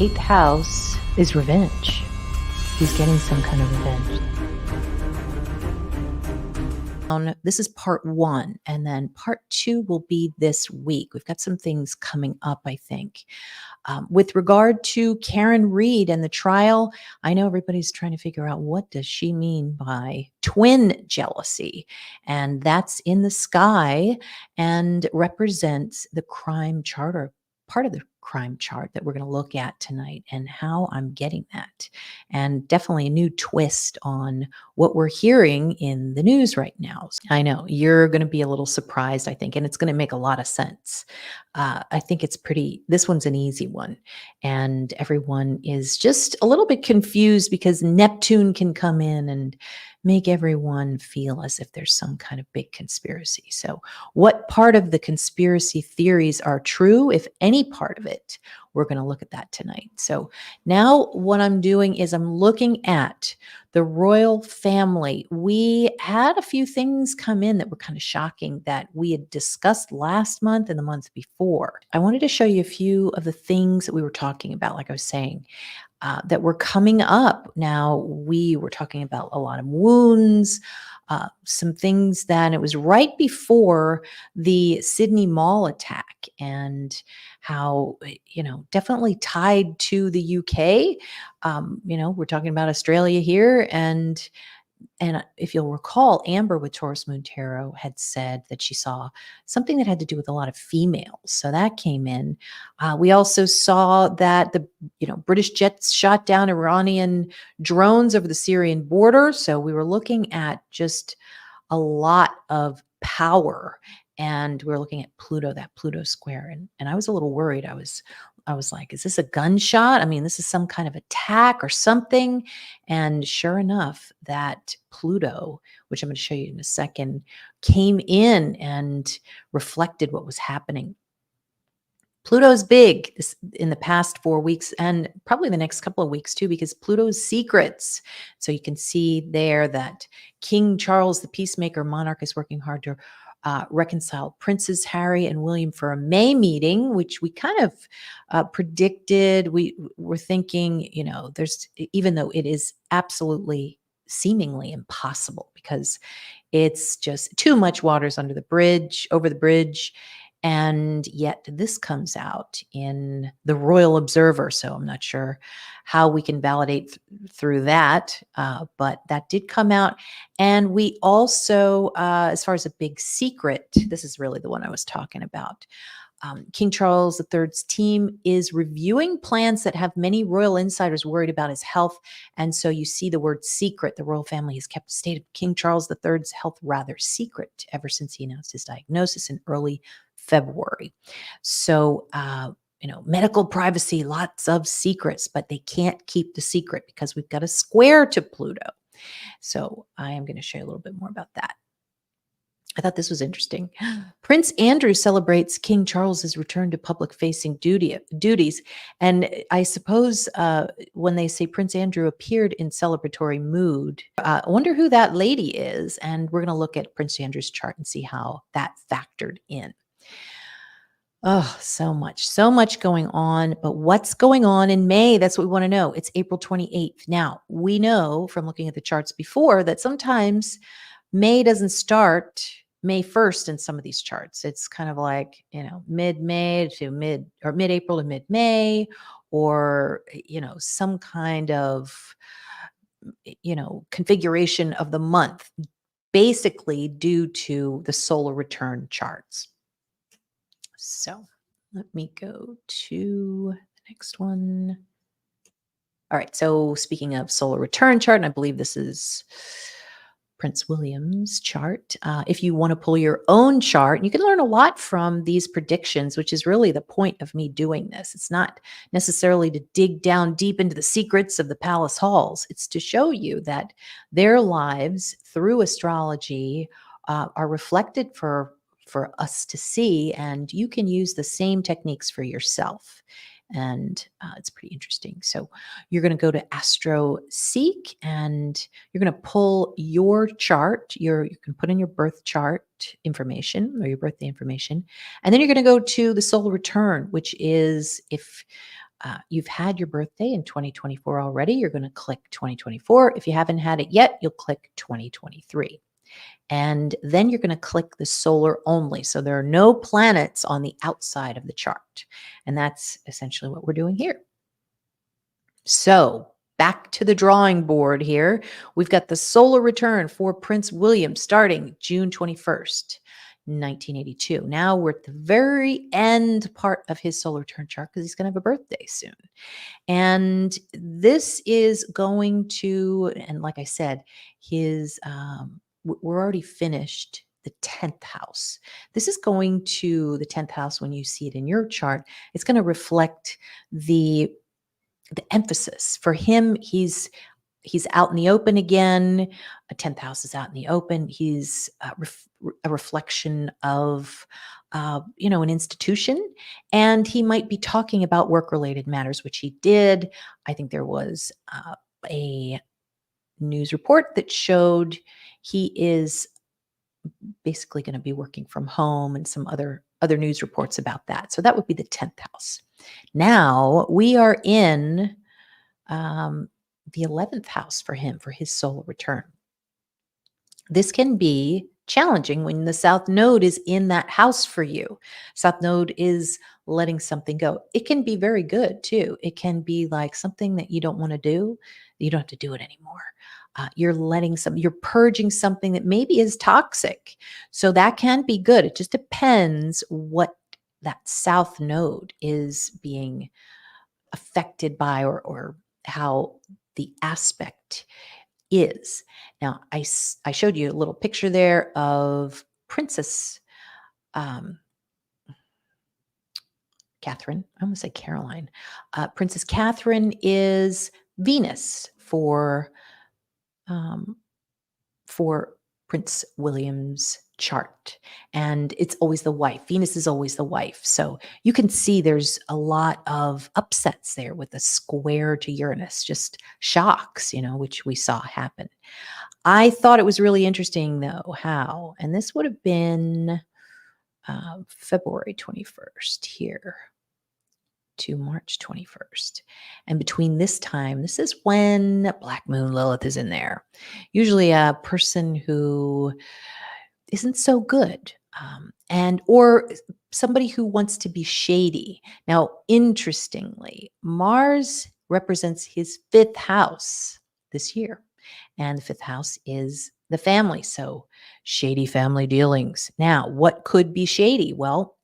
eighth house is revenge. He's getting some kind of revenge. This is part one, and then part two will be this week. We've got some things coming up, I think. With regard to Karen Reed and the trial, I know everybody's trying to figure out what does she mean by twin jealousy, and that's in the sky and represents the crime chart or part of the crime chart that we're going to look at tonight and how I'm getting that. And definitely a new twist on what we're hearing in the news right now. I know you're going to be a little surprised, I think, and it's going to make a lot of sense. I think this one's an easy one. And everyone is just a little bit confused because Neptune can come in and make everyone feel as if there's some kind of big conspiracy. So, what part of the conspiracy theories are true, if any part of it? We're going to look at that tonight. So, now what I'm doing is I'm looking at the royal family. We had a few things come in that were kind of shocking that we had discussed last month and the month before. I wanted to show you a few of the things that we were talking about, like I was saying, that were coming up. Now, we were talking about a lot of wounds, some things that it was right before the Sydney Mall attack, and how, definitely tied to the UK. We're talking about Australia here, and if you'll recall, Amber with Taurus Moon Tarot had said that she saw something that had to do with a lot of females. So that came in. We also saw that the British jets shot down Iranian drones over the Syrian border. So we were looking at just a lot of power. And we were looking at Pluto, that Pluto square. And I was a little worried. I was like, is this a gunshot? I mean, this is some kind of attack or something. And sure enough, that Pluto, which I'm going to show you in a second, came in and reflected what was happening. Pluto's big in the past 4 weeks and probably the next couple of weeks too, because Pluto's secrets. So you can see there that King Charles, the peacemaker monarch, is working hard to reconcile Princes Harry and William for a May meeting, which we kind of predicted. We were thinking, even though it is absolutely seemingly impossible because it's just too much water's over the bridge. And yet this comes out in the Royal Observer. So I'm not sure how we can validate through that, but that did come out. And we also, as far as a big secret, this is really the one I was talking about. King Charles III's team is reviewing plans that have many royal insiders worried about his health. And so you see the word secret. The royal family has kept the state of King Charles III's health rather secret ever since he announced his diagnosis in early February. So, medical privacy, lots of secrets, but they can't keep the secret because we've got a square to Pluto. So I am going to show you a little bit more about that. I thought this was interesting. Prince Andrew celebrates King Charles's return to public-facing duties. And I suppose when they say Prince Andrew appeared in celebratory mood, I wonder who that lady is. And we're going to look at Prince Andrew's chart and see how that factored in. Oh, so much going on. But what's going on in May? That's what we want to know. It's April 28th. Now, we know from looking at the charts before that sometimes May doesn't start May 1st in some of these charts. It's kind of like, mid-May to mid-April to mid-May, or, some kind of, configuration of the month, basically due to the solar return charts. So let me go to the next one. All right. So speaking of solar return chart, and I believe this is Prince William's chart. If you want to pull your own chart, you can learn a lot from these predictions, which is really the point of me doing this. It's not necessarily to dig down deep into the secrets of the palace halls. It's to show you that their lives through astrology are reflected for us to see, and you can use the same techniques for yourself. And it's pretty interesting. So you're going to go to Astro Seek, and you're going to pull your chart. You can put in your birth chart information or your birthday information, and then you're going to go to the solar return, which is if You've had your birthday in 2024 already. You're going to click 2024. If you haven't had it yet, you'll click 2023. And then you're going to click the solar only. So there are no planets on the outside of the chart. And that's essentially what we're doing here. So back to the drawing board here. We've got the solar return for Prince William starting June 21st. 1982. Now we're at the very end part of his solar return chart because he's going to have a birthday soon. And this is going to, and like I said, we're already finished the 10th house. This is going to the 10th house when you see it in your chart. It's going to reflect the emphasis for him. He's out in the open again. A 10th house is out in the open. He's a reflection of, an institution, and he might be talking about work-related matters, which he did. I think there was a news report that showed he is basically going to be working from home, and some other news reports about that. So that would be the 10th house. Now we are in the 11th house for him, for his solar return. This can be challenging when the South Node is in that house for you. South Node is letting something go. It can be very good too. It can be like something that you don't want to do. You don't have to do it anymore. You're purging something that maybe is toxic. So that can be good. It just depends what that South Node is being affected by, or how the aspect is. Now, I showed you a little picture there of Princess Catherine. I almost say Caroline. Princess Catherine is Venus for Prince William's chart. And it's always the wife. Venus is always the wife. So you can see there's a lot of upsets there with the square to Uranus, just shocks, which we saw happen. I thought it was really interesting, though, how, and this would have been February 21st here to March 21st. And between this time, this is when Black Moon Lilith is in there. Usually a person who isn't so good, or somebody who wants to be shady. Now, interestingly, Mars represents his 5th house this year, and the 5th house is the family. So shady family dealings. Now, what could be shady? Well,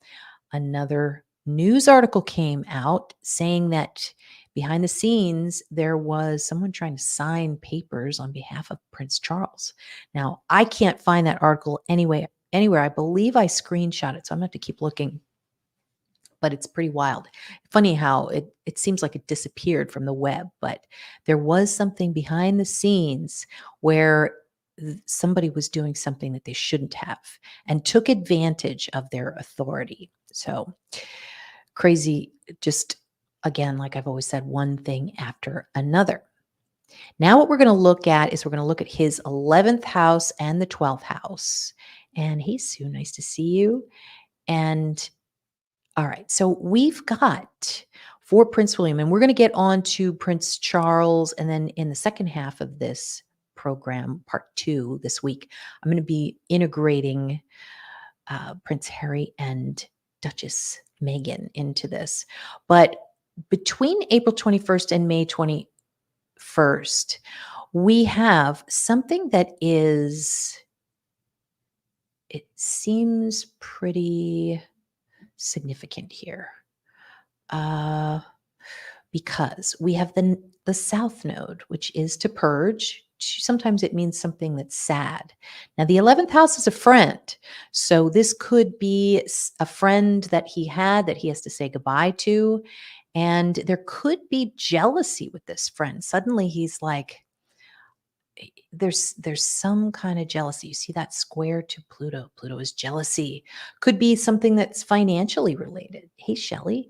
another news article came out saying that behind the scenes, there was someone trying to sign papers on behalf of Prince Charles. Now, I can't find that article anywhere. I believe I screenshot it, so I'm going to have to keep looking. But it's pretty wild. Funny how it seems like it disappeared from the web, but there was something behind the scenes where somebody was doing something that they shouldn't have and took advantage of their authority. So crazy, just again, like I've always said, one thing after another. Now what we're going to look at is we're going to look at his 11th house and the 12th house. And hey, Sue, nice to see you. And all right, so we've got for Prince William, and we're going to get on to Prince Charles. And then in the second half of this program, part 2 this week, I'm going to be integrating Prince Harry and Duchess Meghan into this. But between April 21st and May 21st, we have something that it seems pretty significant here. Because we have the South Node, which is to purge. Sometimes it means something that's sad. Now, the 11th house is a friend. So this could be a friend that he had that he has to say goodbye to. And there could be jealousy with this friend. Suddenly he's like, there's some kind of jealousy. You see that square to Pluto. Pluto is jealousy. Could be something that's financially related. Hey, Shelley.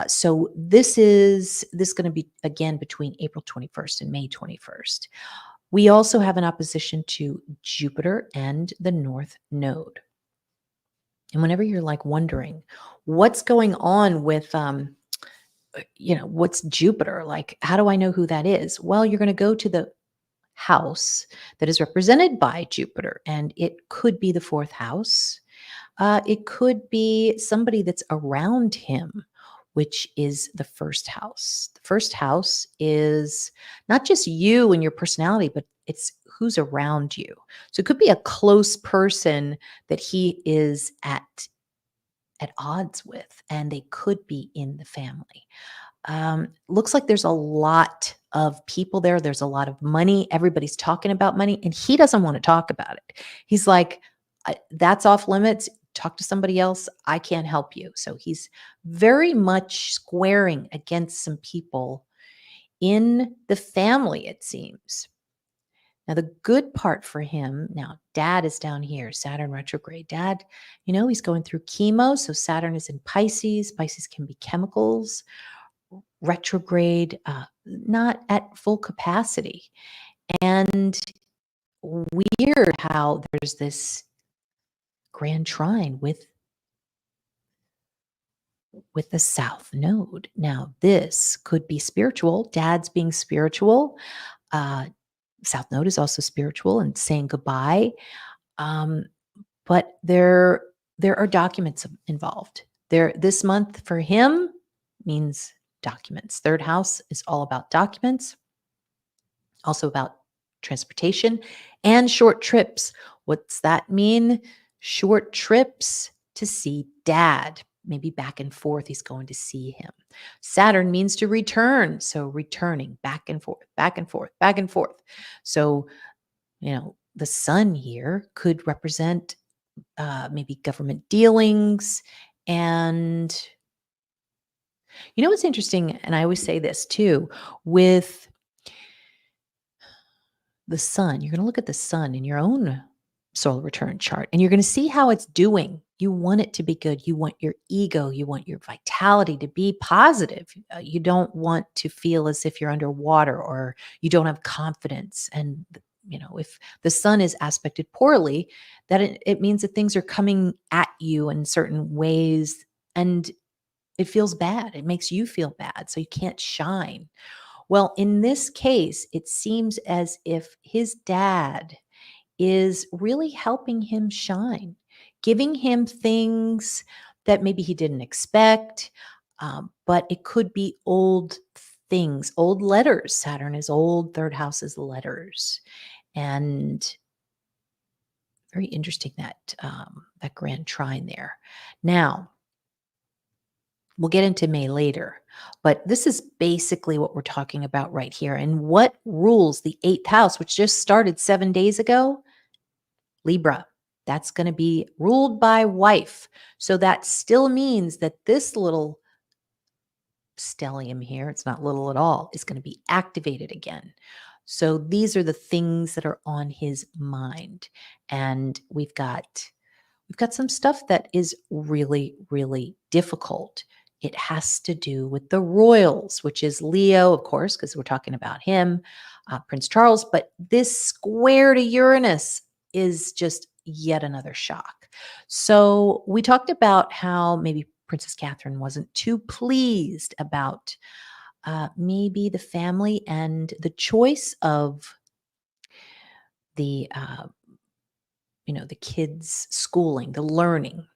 So this going to be, again, between April 21st and May 21st. We also have an opposition to Jupiter and the North Node. And whenever you're like wondering what's going on with what's Jupiter? Like, how do I know who that is? Well, you're going to go to the house that is represented by Jupiter, and it could be the fourth house. It could be somebody that's around him, which is the first house. The first house is not just you and your personality, but it's who's around you. So it could be a close person that he is at odds with, and they could be in the family. Looks like there's a lot of people there. There's a lot of money. Everybody's talking about money, and he doesn't want to talk about it. He's like, That's off limits. Talk to somebody else. I can't help you." So he's very much squaring against some people in the family, it seems. Now, the good part for him now, dad is down here, Saturn retrograde. Dad, he's going through chemo. So Saturn is in Pisces. Pisces can be chemicals retrograde, not at full capacity. And weird how there's this grand trine with the south node. Now, this could be spiritual. Dad's being spiritual. Uh, south node is also spiritual and saying goodbye. Um, but there are documents involved. There this month for him means documents. Third house is all about documents, also about transportation and short trips. What's that mean? Short trips to see dad, maybe back and forth. He's going to see him. Saturn means to return. So returning back and forth, back and forth, back and forth. So, the sun here could represent maybe government dealings. And what's interesting, and I always say this too, with the sun, you're going to look at the sun in your own solar return chart and you're going to see how it's doing. You want it to be good. You want your ego, you want your vitality to be positive. You don't want to feel as if you're underwater or you don't have confidence. And, if the sun is aspected poorly, that it means that things are coming at you in certain ways and it feels bad. It makes you feel bad. So you can't shine. Well, in this case, it seems as if his dad is really helping him shine, giving him things that maybe he didn't expect, but it could be old things, old letters. Saturn is old, third house is letters. And very interesting that grand trine there. Now, we'll get into May later, but this is basically what we're talking about right here. And what rules the eighth house, which just started 7 days ago? Libra. That's going to be ruled by wife. So that still means that this little stellium here, it's not little at all, is going to be activated again. So these are the things that are on his mind. And we've got some stuff that is really, really difficult. It has to do with the royals, which is Leo, of course, because we're talking about him, Prince Charles. But this square to Uranus is just yet another shock. So we talked about how maybe Princess Catherine wasn't too pleased about maybe the family and the choice of the the kids' schooling, the learning,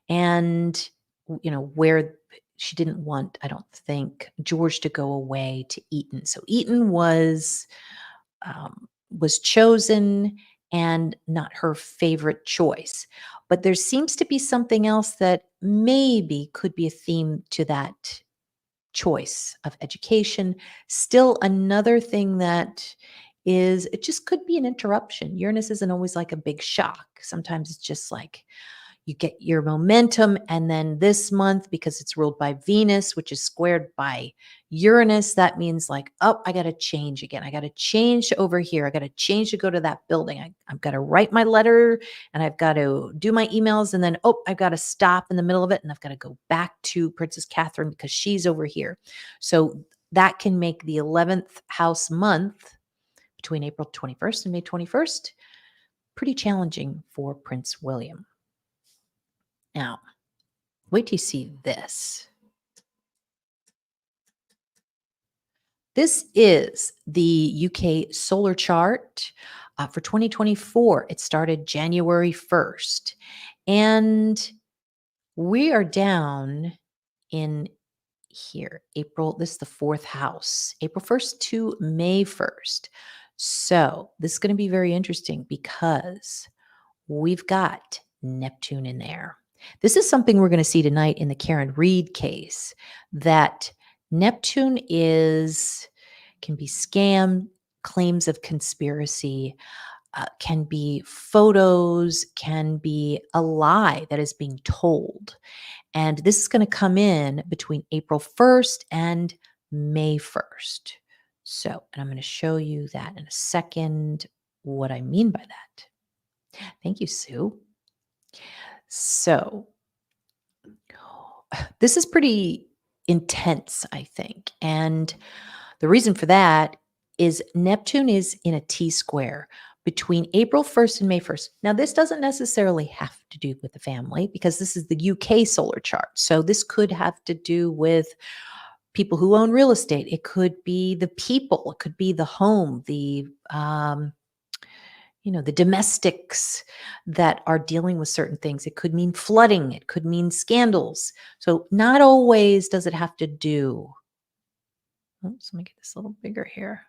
and where she didn't want, I don't think, George to go away to Eton. So Eton was chosen and not her favorite choice. But there seems to be something else that maybe could be a theme to that choice of education. Still, another thing that it just could be an interruption. Uranus isn't always like a big shock. Sometimes it's just like you get your momentum. And then this month, because it's ruled by Venus, which is squared by Uranus, that means like, oh, I got to change again. I got to change over here. I got to change to go to that building. I've got to write my letter and I've got to do my emails. And then, oh, I've got to stop in the middle of it. And I've got to go back to Princess Catherine because she's over here. So that can make the 11th house month between April 21st and May 21st pretty challenging for Prince William. Now, wait till you see this. This is the UK solar chart for 2024. It started January 1st. And we are down in here, April. This is the fourth house, April 1st to May 1st. So this is going to be very interesting because we've got Neptune in there. This is something we're going to see tonight in the Karen Reed case, that Neptune can be scam, claims of conspiracy, can be photos, can be a lie that is being told. And this is going to come in between April 1st and May 1st. So, and I'm going to show you that in a second, what I mean by that. Thank you, Sue. So, this is pretty intense, I think. And the reason for that is Neptune is in a T square between April 1st and May 1st. Now, this doesn't necessarily have to do with the family because this is the UK solar chart. So, this could have to do with people who own real estate. It could be the people, it could be the home, the domestics that are dealing with certain things. It could mean flooding, it could mean scandals. So, not always does it have to do. Oops, let me get this a little bigger here.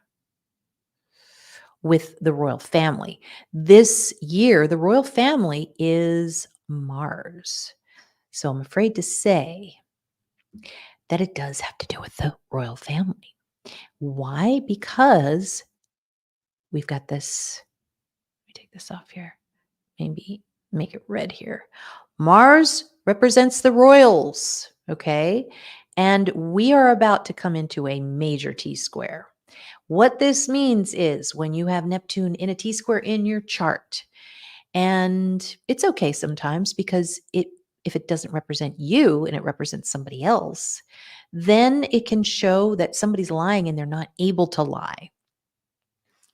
With the royal family. This year, the royal family is Mars. So, I'm afraid to say that it does have to do with the royal family. Why? Because we've got this. Let me take this off here. Maybe make it red here. Mars represents the royals, okay? And we are about to come into a major T square. What this means is when you have Neptune in a T square in your chart, and it's okay sometimes because if it doesn't represent you and it represents somebody else, then it can show that somebody's lying and they're not able to lie.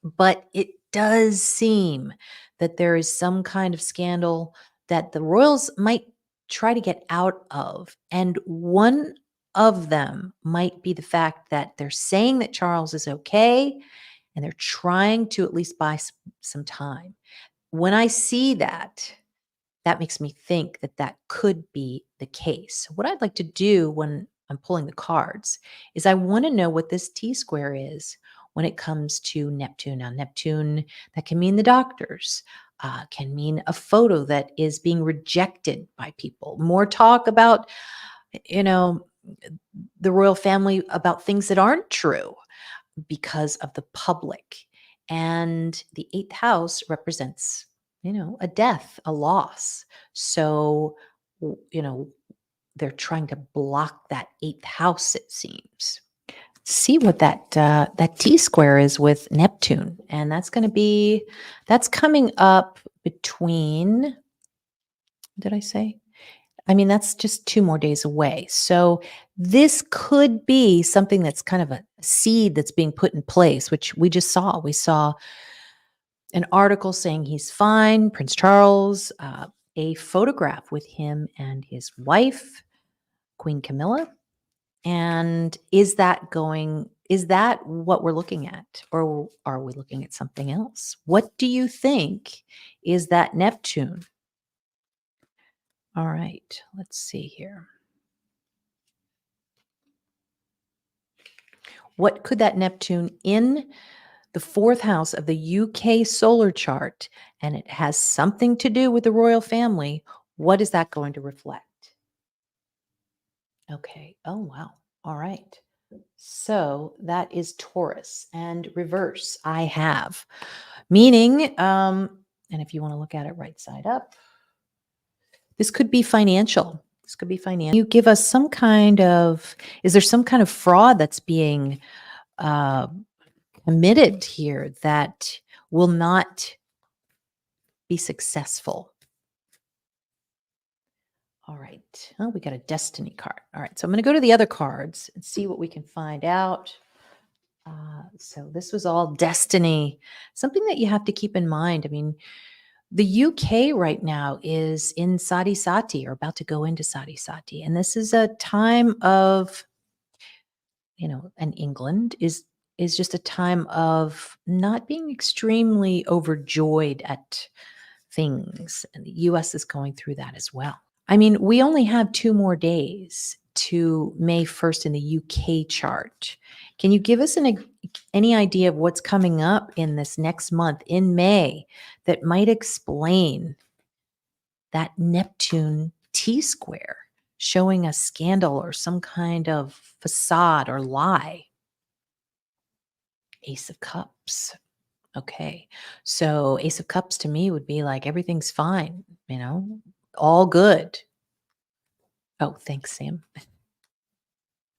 But it does seem that there is some kind of scandal that the royals might try to get out of. And one of them might be the fact that they're saying that Charles is okay and they're trying to at least buy some time. When I see that, that makes me think that that could be the case. What I'd like to do when I'm pulling the cards is I want to know what this T square is when it comes to Neptune. Now, Neptune, that can mean the doctors, can mean a photo that is being rejected by people. More talk about, you know, the royal family about things that aren't true because of the public. And the eighth house represents, a death, a loss. So, they're trying to block that eighth house, it seems. See what that T square is with Neptune. And that's coming up between, did I say? I mean, that's just 2 more days away. So this could be something that's kind of a seed that's being put in place, which we just saw. We saw an article saying he's fine, Prince Charles, a photograph with him and his wife, Queen Camilla. And is that what we're looking at? Or are we looking at something else? What do you think is that Neptune? All right, let's see here. What could that Neptune in the fourth house of the UK solar chart, and it has something to do with the royal family, what is that going to reflect? Okay. Oh, wow. All right. So that is Taurus, and reverse I have. Meaning, and if you want to look at it right side up, this could be financial. This could be financial. You give us is there some kind of fraud that's being committed here that will not be successful? All right. Oh, we got a destiny card. All right. So I'm going to go to the other cards and see what we can find out. So this was all destiny, something that you have to keep in mind. I mean, the UK right now is in Sati, or about to go into Sati. And this is a time of, and England is is just a time of not being extremely overjoyed at things. And the US is going through that as well. I mean, we only have 2 more days to May 1st in the UK chart. Can you give us any idea of what's coming up in this next month in May that might explain that Neptune T square showing a scandal or some kind of facade or lie? Ace of Cups. Okay. So Ace of Cups to me would be like everything's fine, all good. Oh, thanks, Sam.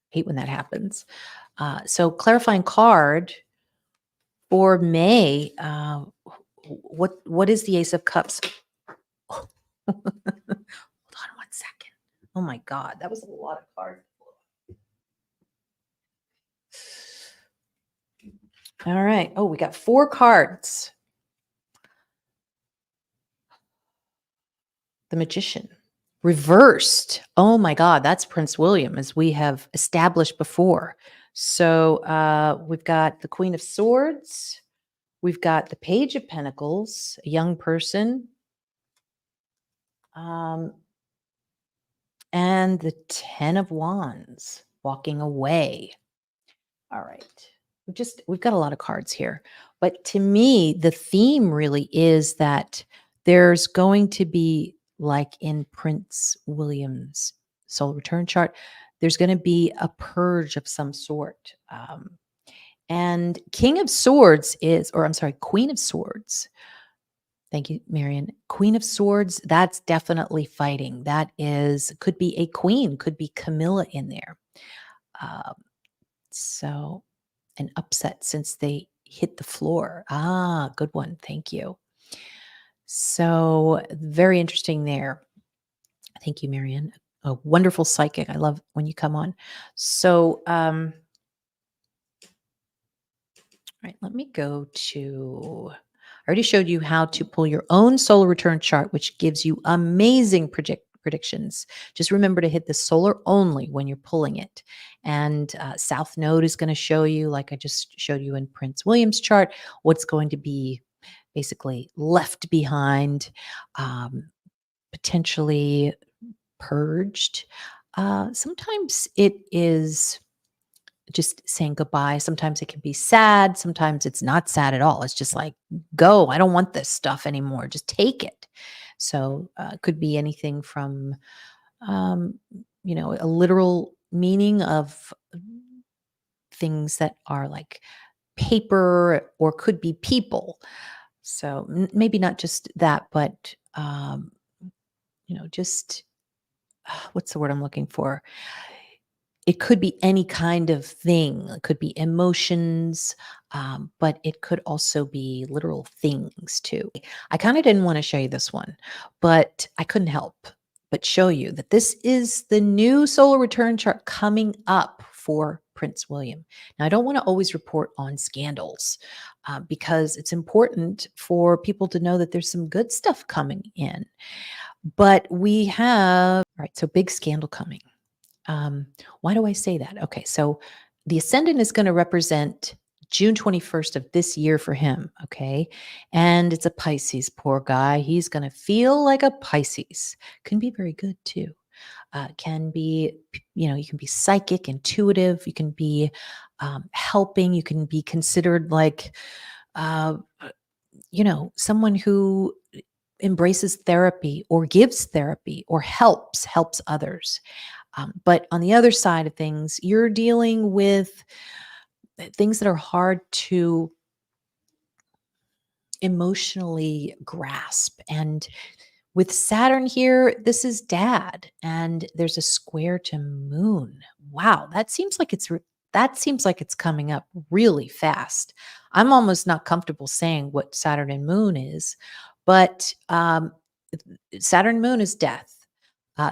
Hate when that happens. So clarifying card for May. What is the Ace of Cups? Hold on 1 second. Oh my God, that was a lot of cards. All right. Oh, we got 4 cards. The Magician. Reversed. Oh my God, that's Prince William, as we have established before. So we've got the Queen of Swords. We've got the Page of Pentacles, a young person. And the 10 of Wands, walking away. All right. We've got a lot of cards here. But to me, the theme really is that there's going to be, like in Prince William's soul return chart, there's going to be a purge of some sort. And King of Swords I'm sorry, Queen of Swords. Thank you, Marion. Queen of Swords, that's definitely fighting. Could be a queen, could be Camilla in there. So an upset since they hit the floor. Ah, good one. Thank you. So very interesting there. Thank you, Marion. A wonderful psychic. I love when you come on. So, all right, let me go to, I already showed you how to pull your own solar return chart, which gives you amazing predictions. Just remember to hit the solar only when you're pulling it. And South Node is going to show you, like I just showed you in Prince William's chart, what's going to be basically left behind, potentially purged. Sometimes it is just saying goodbye. Sometimes it can be sad. Sometimes it's not sad at all. It's just like, go. I don't want this stuff anymore. Just take it. So it could be anything from, a literal meaning of things that are like paper or could be people. So maybe not just that, but, just what's the word I'm looking for? It could be any kind of thing. It could be emotions, but it could also be literal things too. I kind of didn't want to show you this one, but I couldn't help but show you that this is the new solar return chart coming up for Prince William. Now, I don't want to always report on scandals because it's important for people to know that there's some good stuff coming in. But we have, all right, so big scandal coming. Why do I say that? Okay, so the ascendant is going to represent June 21st of this year for him. Okay. And it's a Pisces, poor guy. He's going to feel like a Pisces. Can be very good too. Can be, you can be psychic, intuitive. You can be helping. You can be considered like, someone who embraces therapy or gives therapy or helps others. But on the other side of things, you're dealing with things that are hard to emotionally grasp. And with Saturn here, this is dad, and there's a square to moon. Wow, that seems like it's coming up really fast. I'm almost not comfortable saying what Saturn and moon is, but Saturn moon is death.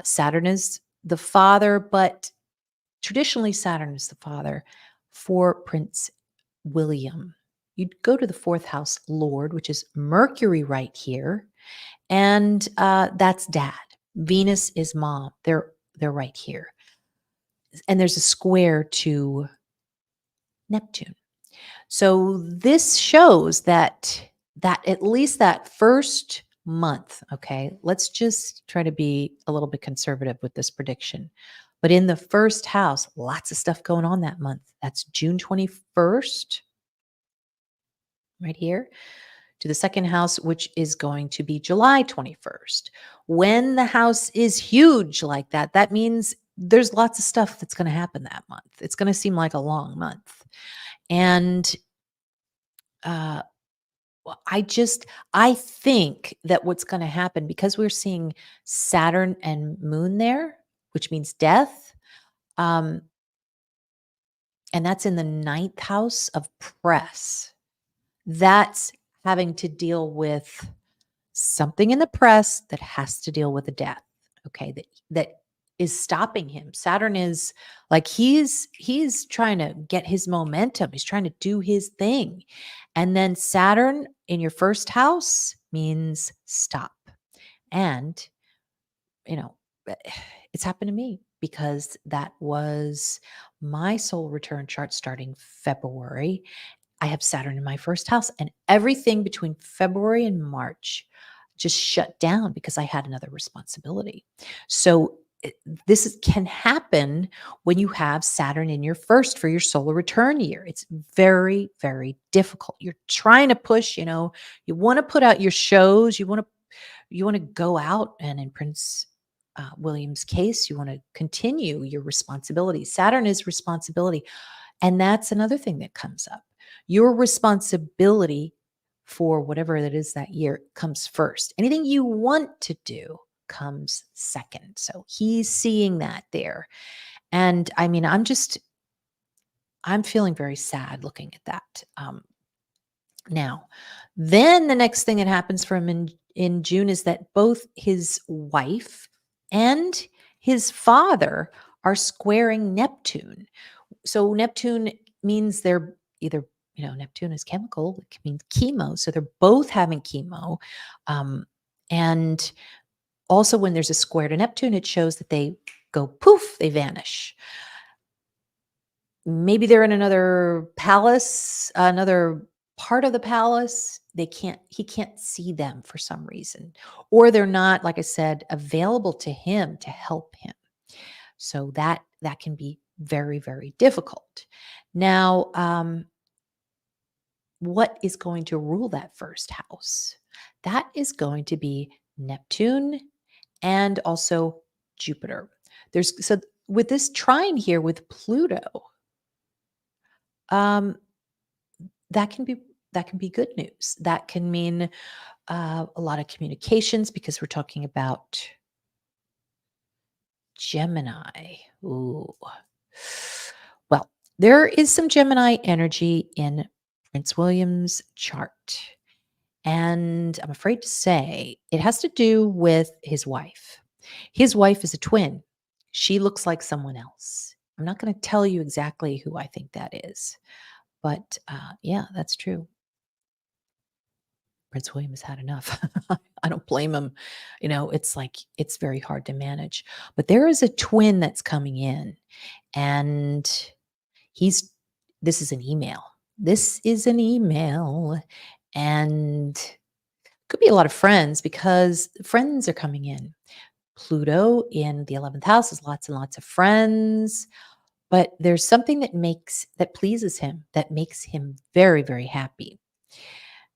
Saturn is the father, but traditionally Saturn is the father for Prince William. You'd go to the 4th house Lord, which is Mercury right here, and that's dad. Venus is mom. They're right here, and there's a square to Neptune. So this shows that at least that first month, okay, let's just try to be a little bit conservative with this prediction. But in the first house, lots of stuff going on that month. That's June 21st, right here, to the second house, which is going to be July 21st. When the house is huge like that, that means there's lots of stuff that's going to happen that month. It's going to seem like a long month. And uh, well, I think that what's going to happen because we're seeing Saturn and Moon there, which means death, um, and that's in the ninth house of press. That's having to deal with something in the press that has to deal with a death. Okay, that is stopping him. Saturn is like he's trying to get his momentum. He's trying to do his thing. And then Saturn in your first house means stop. And, you know, eh, it's happened to me because that was my soul return chart starting February. I have Saturn in my first house, and everything between February and March just shut down because I had another responsibility. So can happen when you have Saturn in your first for your solar return year. It's very, very difficult. You're trying to push, you want to put out your shows, you want to go out, and in Prince William's case, you want to continue your responsibility. Saturn is responsibility. And that's another thing that comes up. Your responsibility for whatever that is that year comes first. Anything you want to do comes second. So he's seeing that there. And I mean, I'm feeling very sad looking at that. Now, then the next thing that happens for him in June is that both his wife and his father are squaring Neptune. So Neptune means they're either, Neptune is chemical, it means chemo. So they're both having chemo. And also when there's a square to Neptune, it shows that they go poof, they vanish. Maybe they're in another palace, another part of the palace. He can't see them for some reason. Or they're not, like I said, available to him to help him. So that can be very, very difficult. Now, what is going to rule that first house? That is going to be Neptune and also Jupiter. So with this trine here with Pluto, um, that can be good news. That can mean a lot of communications because we're talking about Gemini. Ooh. Well, there is some Gemini energy in Prince William's chart. And I'm afraid to say it has to do with his wife. His wife is a twin. She looks like someone else. I'm not going to tell you exactly who I think that is, but yeah, that's true. Prince William has had enough. I don't blame him. It's like it's very hard to manage. But there is a twin that's coming in, and he's this is an email. This is an email, and could be a lot of friends because friends are coming in. Pluto in the 11th house is lots and lots of friends, but there's something that pleases him, that makes him very, very happy.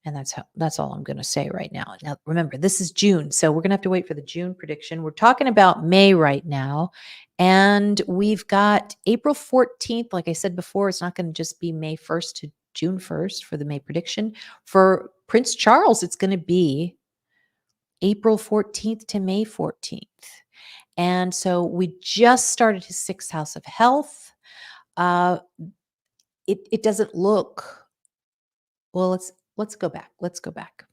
And that's all I'm going to say right now. Now, remember, this is June, so we're going to have to wait for the June prediction. We're talking about May right now, and we've got April 14th. Like I said before, it's not going to just be May 1st to June 1st for the May prediction. For Prince Charles, it's going to be April 14th to May 14th. And so we just started his sixth house of health. Uh, it doesn't look well. Let's go back. Let's go back.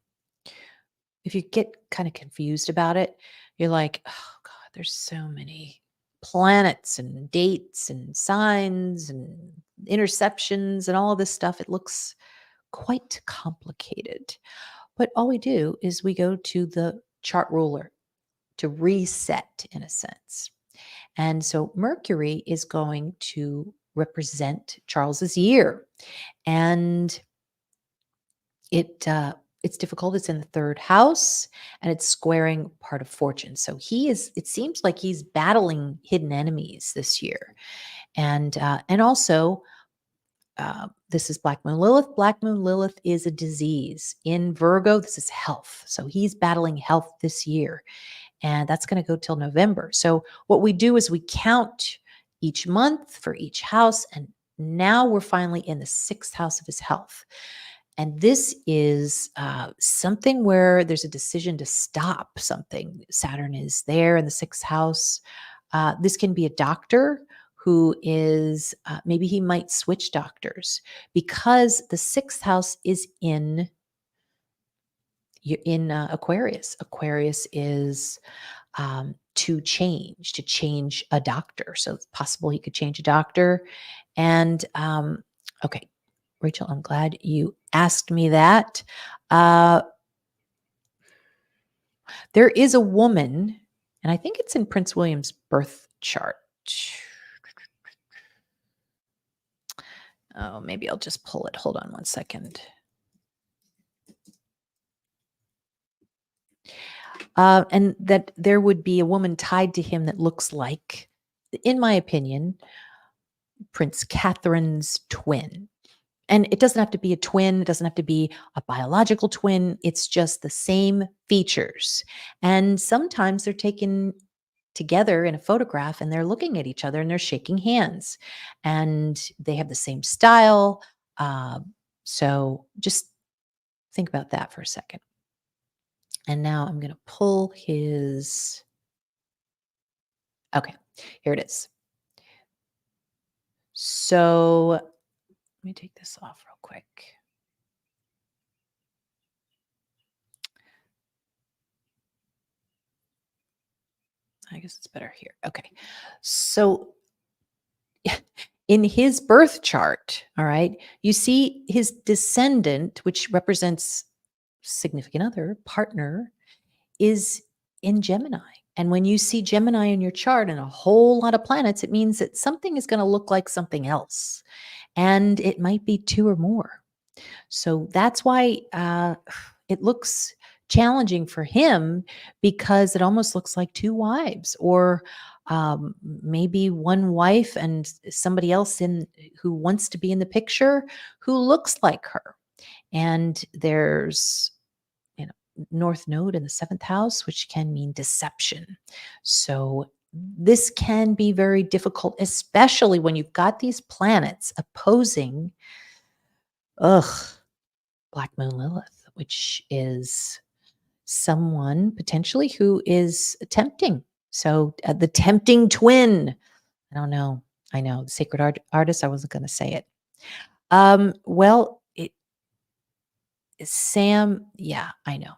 If you get kind of confused about it, you're like, oh God, there's so many planets and dates and signs and interceptions and all of this stuff. It looks quite complicated. But all we do is we go to the chart ruler to reset in a sense. And so Mercury is going to represent Charles's year. And it it's difficult. It's in the third house and it's squaring part of fortune. So it seems like he's battling hidden enemies this year. And also this is Black Moon Lilith. Black Moon Lilith is a disease. In Virgo, this is health. So he's battling health this year. And that's going to go till November. So what we do is we count each month for each house. And now we're finally in the sixth house of his health. And this is something where there's a decision to stop something. Saturn is there in the sixth house. This can be a doctor who is, maybe he might switch doctors because the sixth house is in Aquarius. Aquarius is to change a doctor. So it's possible he could change a doctor. And okay, Rachel, I'm glad you asked me that. There is a woman, and I think it's in Prince William's birth chart. Oh, maybe I'll just pull it. Hold on one second. And that there would be a woman tied to him that looks like, in my opinion, Prince Catherine's twin. And it doesn't have to be a twin. It doesn't have to be a biological twin. It's just the same features. And sometimes they're taken together in a photograph and they're looking at each other and they're shaking hands and they have the same style. So just think about that for a second. And now I'm going to pull his. Okay, here it is. So let me take this off real quick. I guess it's better here. Okay. So in his birth chart, all right, you see his descendant, which represents significant other, partner, is in Gemini. And when you see Gemini in your chart and a whole lot of planets, it means that something is going to look like something else. And it might be two or more. So that's why it looks challenging for him because it almost looks like two wives or maybe one wife and somebody else in who wants to be in the picture who looks like her. And there's North Node in the seventh house, which can mean deception. So this can be very difficult, especially when you've got these planets opposing Black Moon Lilith, which is someone potentially who is tempting. So the tempting twin. I don't know. I know the sacred artist. I wasn't going to say it. Well, Sam. Yeah, I know.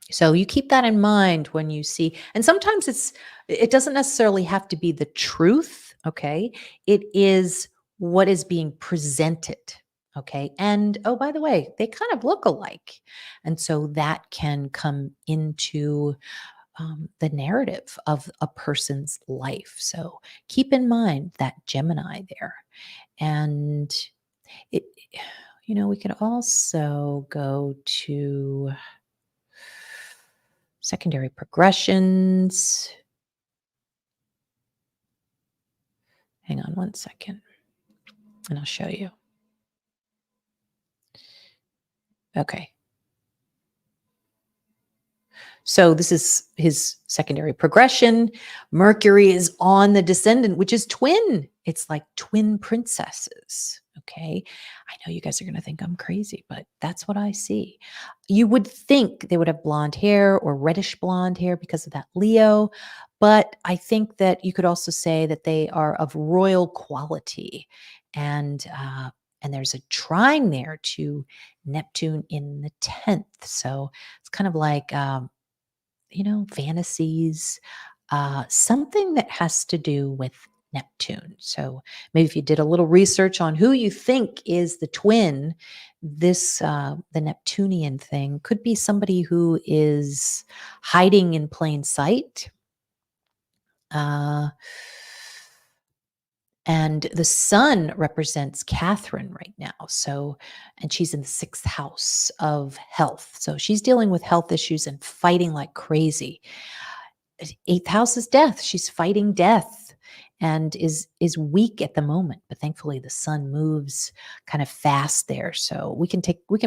So you keep that in mind when you see, and sometimes it doesn't necessarily have to be the truth. Okay, it is what is being presented. Okay, and oh, by the way, they kind of look alike, and so that can come into the narrative of a person's life. So keep in mind that Gemini there, and it. We could also go to secondary progressions. Hang on one second, and I'll show you. Okay. So this is his secondary progression. Mercury is on the descendant, which is twin. It's like twin princesses. Okay. I know you guys are going to think I'm crazy, but that's what I see. You would think they would have blonde hair or reddish blonde hair because of that Leo. But I think that you could also say that they are of royal quality. And there's a trine there to Neptune in the 10th. So it's kind of like, fantasies, something that has to do with Neptune. So maybe if you did a little research on who you think is the twin, the Neptunian thing could be somebody who is hiding in plain sight. And the sun represents Catherine right now. So, and she's in the sixth house of health. So she's dealing with health issues and fighting like crazy. Eighth house is death. She's fighting death and is weak at the moment, but thankfully the sun moves kind of fast there. So we can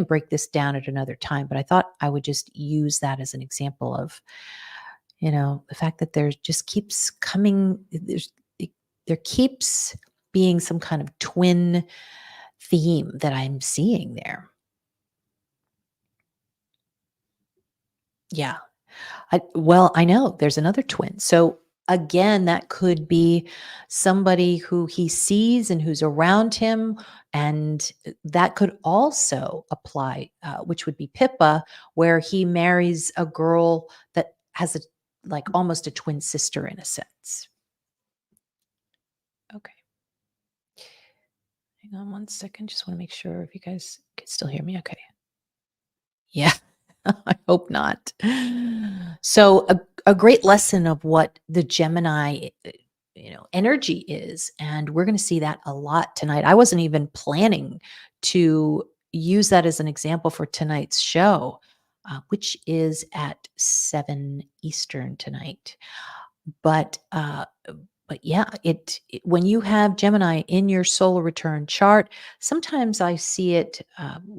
break this down at another time, but I thought I would just use that as an example of, the fact that there just keeps coming there keeps being some kind of twin theme that I'm seeing there. Yeah. I know there's another twin. So again, that could be somebody who he sees and who's around him. And that could also apply, which would be Pippa, where he marries a girl that has like almost a twin sister in a sense. Okay. Hang on one second. Just want to make sure if you guys can still hear me. Okay. Yeah. I hope not. So a great lesson of what the Gemini energy is, and we're going to see that a lot tonight. I wasn't even planning to use that as an example for tonight's show, which is at 7 Eastern tonight. But yeah, when you have Gemini in your solar return chart, sometimes I see it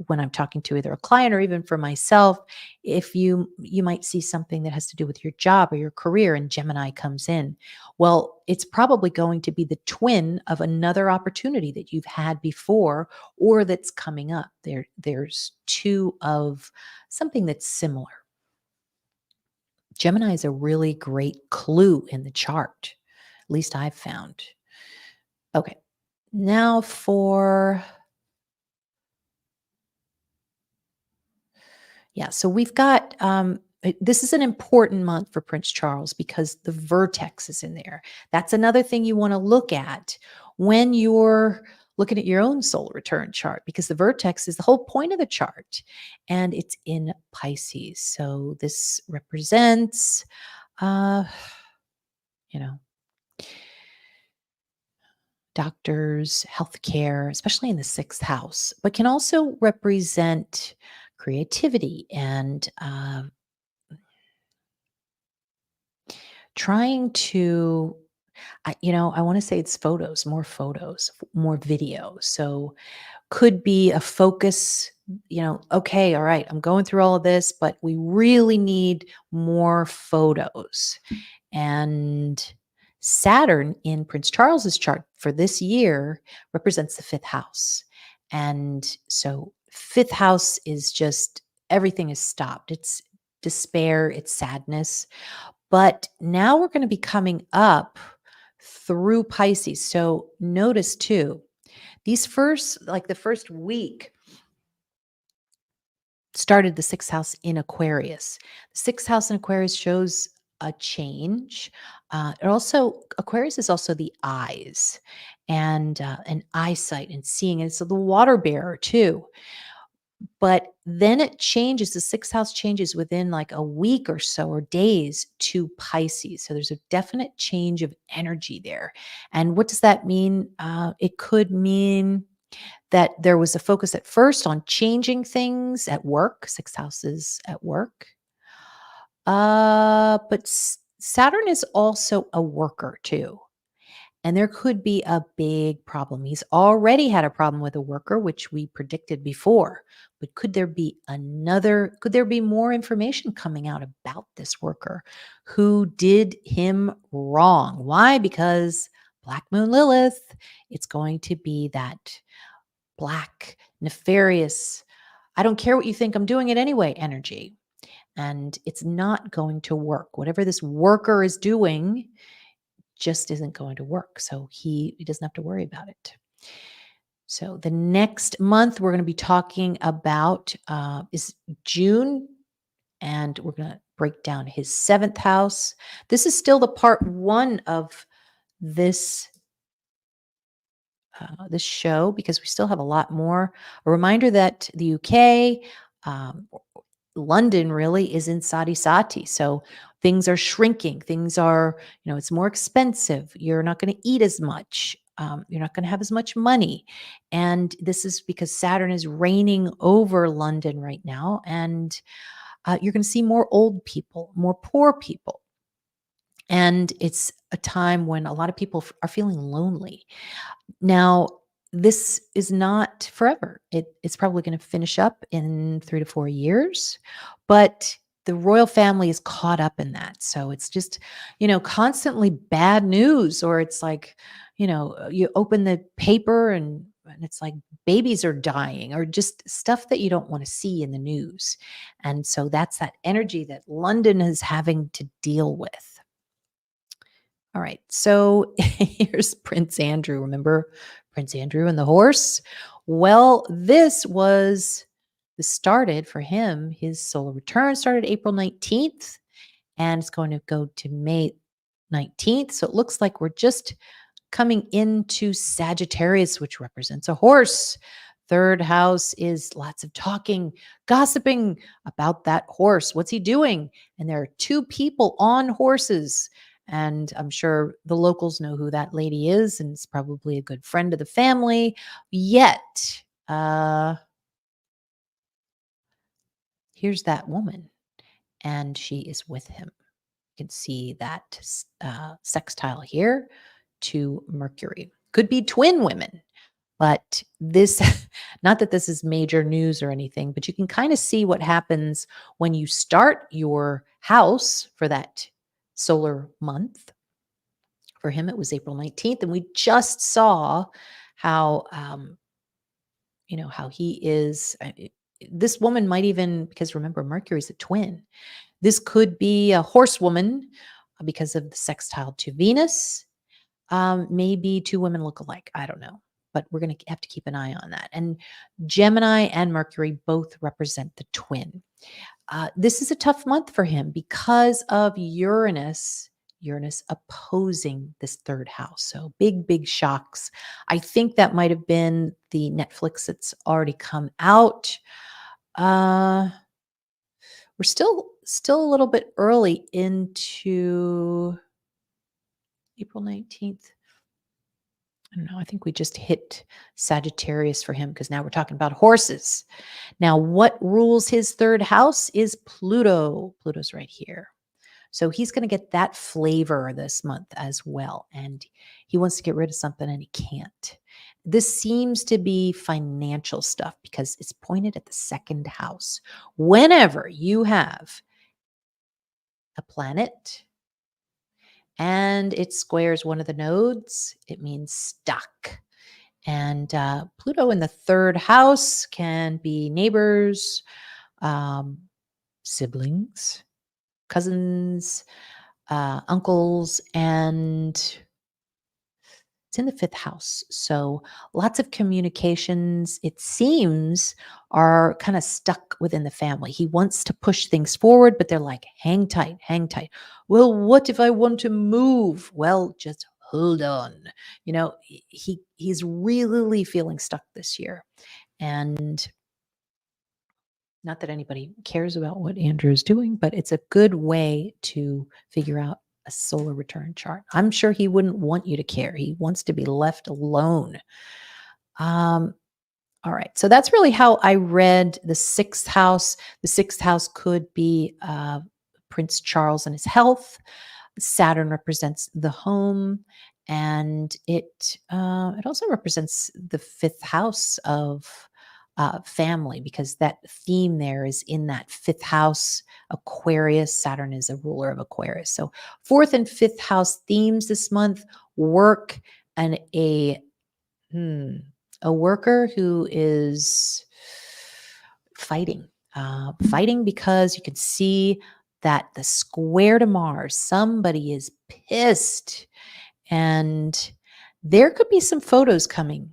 when I'm talking to either a client or even for myself. If you might see something that has to do with your job or your career, and Gemini comes in, well, it's probably going to be the twin of another opportunity that you've had before or that's coming up. There's two of something that's similar. Gemini is a really great clue in the chart. At least I've found. Okay. Now so we've got this is an important month for Prince Charles because the vertex is in there. That's another thing you want to look at when you're looking at your own solar return chart, because the vertex is the whole point of the chart and it's in Pisces. So this represents uh you know doctors, healthcare, especially in the sixth house, but can also represent creativity and trying to, I want to say it's photos, more video. So could be a focus, okay, all right, I'm going through all of this, but we really need more photos. And Saturn in Prince Charles's chart for this year represents the fifth house. And so fifth house is just everything is stopped. It's despair, it's sadness. But now we're going to be coming up through Pisces. So notice too, the first week started the sixth house in Aquarius. The sixth house in Aquarius shows a change. Aquarius is also the eyes and eyesight and seeing. And so the water bearer too. But then it changes. The sixth house changes within like a week or so or days to Pisces. So there's a definite change of energy there. And what does that mean? It could mean that there was a focus at first on changing things at work, sixth houses at work. But Saturn is also a worker too. And there could be a big problem. He's already had a problem with a worker, which we predicted before. But could there be more information coming out about this worker who did him wrong? Why? Because Black Moon Lilith, it's going to be that black, nefarious, I don't care what you think, I'm doing it anyway energy. And it's not going to work. Whatever this worker is doing just isn't going to work. So he doesn't have to worry about it. So the next month we're going to be talking about is June, and we're going to break down his seventh house. This is still the part one of this this show because we still have a lot more. A reminder that the UK, London really is in Sati. So things are shrinking. Things are, it's more expensive. You're not going to eat as much. You're not going to have as much money. And this is because Saturn is reigning over London right now. And you're going to see more old people, more poor people. And it's a time when a lot of people are feeling lonely. Now, this is not forever. It's probably going to finish up in 3 to 4 years, but the royal family is caught up in that. So it's just, constantly bad news, or it's like, you open the paper and it's like babies are dying, or just stuff that you don't want to see in the news. And so that's that energy that London is having to deal with. All right. So here's Prince Andrew. Remember Prince Andrew and the horse? Well, this started for him. His solar return started April 19th and it's going to go to May 19th. So it looks like we're just coming into Sagittarius, which represents a horse. Third house is lots of talking, gossiping about that horse. What's he doing? And there are two people on horses. And I'm sure the locals know who that lady is, and it's probably a good friend of the family. Yet, here's that woman, and she is with him. You can see that sextile here to Mercury. Could be twin women. But this, not that this is major news or anything, but you can kind of see what happens when you start your house for that solar month. For him, it was April 19th. And we just saw how, how he is. This woman might even, because remember, Mercury's a twin. This could be a horsewoman because of the sextile to Venus. Maybe two women look alike. I don't know. But we're going to have to keep an eye on that. And Gemini and Mercury both represent the twin. This is a tough month for him because of Uranus opposing this third house. So big, big shocks. I think that might have been the Netflix that's already come out. We're still a little bit early into April 19th. I don't know. I think we just hit Sagittarius for him because now we're talking about horses. Now, what rules his third house is Pluto. Pluto's right here. So he's going to get that flavor this month as well. And he wants to get rid of something and he can't. This seems to be financial stuff because it's pointed at the second house. Whenever you have a planet and it squares one of the nodes, it means stuck. And Pluto in the third house can be neighbors, siblings, cousins, uncles, and it's in the fifth house. So lots of communications, it seems, are kind of stuck within the family. He wants to push things forward, but they're like, hang tight, hang tight. Well, what if I want to move? Well, just hold on. He's really feeling stuck this year. And not that anybody cares about what Andrew's doing, but it's a good way to figure out a solar return chart. I'm sure he wouldn't want you to care. He wants to be left alone. All right. So that's really how I read the sixth house. The sixth house could be Prince Charles and his health. Saturn represents the home, and it also represents the fifth house of family, because that theme there is in that fifth house. Aquarius, Saturn is a ruler of Aquarius. So fourth and fifth house themes this month: work and a worker who is fighting, fighting because you can see that the square to Mars, somebody is pissed, and there could be some photos coming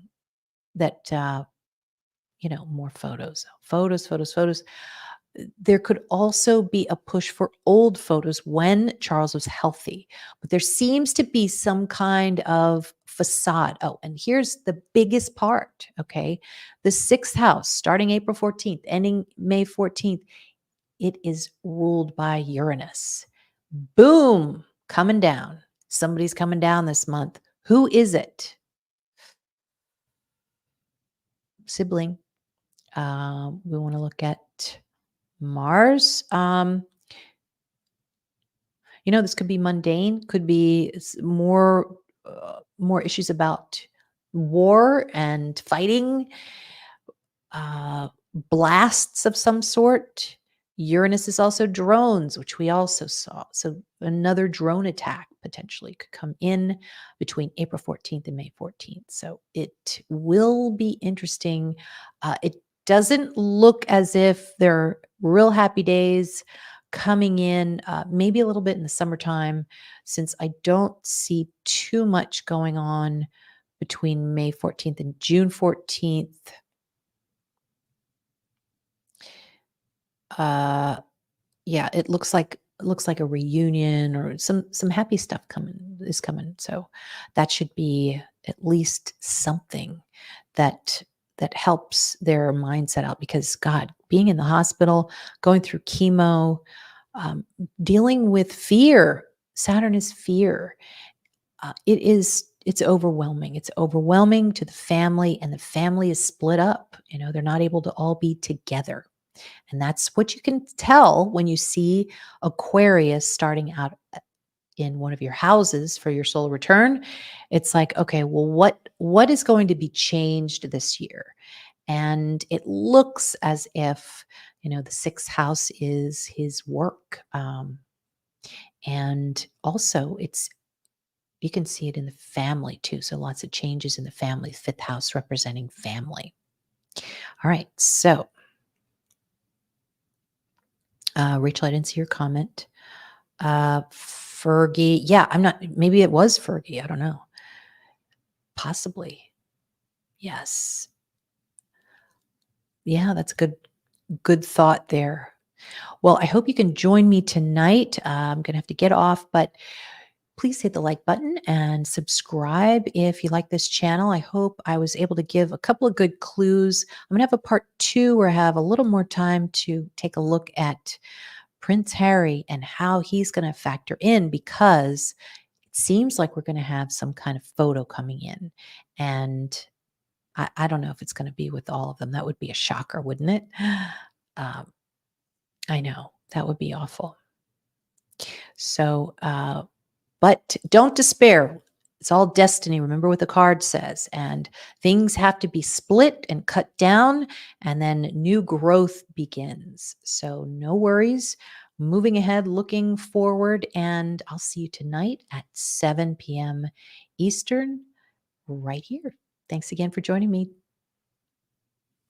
that more photos. There could also be a push for old photos when Charles was healthy, but there seems to be some kind of facade. Oh, and here's the biggest part. Okay. The sixth house, starting April 14th, ending May 14th, it is ruled by Uranus. Boom, coming down. Somebody's coming down this month. Who is it? sibling. We want to look at Mars. This could be mundane, could be more issues about war and fighting, blasts of some sort. Uranus is also drones, which we also saw. So another drone attack potentially could come in between April 14th and May 14th. So it will be interesting. It doesn't look as if they're real happy days coming in, maybe a little bit in the summertime, since I don't see too much going on between May 14th and June 14th. Uh, yeah, it looks like a reunion or some happy stuff coming. So that should be at least something that that helps their mindset out, because God, being in the hospital, going through chemo, um, dealing with fear. Saturn is fear. It's overwhelming. It's overwhelming to the family, and the family is split up. They're not able to all be together. And that's what you can tell when you see Aquarius starting out in one of your houses for your solar return. It's like, okay, well, what is going to be changed this year? And it looks as if, the sixth house is his work. And also you can see it in the family too. So lots of changes in the family, fifth house representing family. All right. So, Rachel, I didn't see your comment. Fergie. Yeah, I'm not, maybe it was Fergie. I don't know. Possibly. Yes. Yeah, that's a good thought there. Well, I hope you can join me tonight. I'm going to have to get off, but please hit the like button and subscribe if you like this channel. I hope I was able to give a couple of good clues. I'm going to have a part 2 where I have a little more time to take a look at Prince Harry and how he's going to factor in, because it seems like we're going to have some kind of photo coming in. And I don't know if it's going to be with all of them. That would be a shocker, wouldn't it? Um, I know that would be awful. So, but don't despair. It's all destiny. Remember what the card says. And things have to be split and cut down, and then new growth begins. So, no worries. Moving ahead, looking forward. And I'll see you tonight at 7 p.m. Eastern, right here. Thanks again for joining me.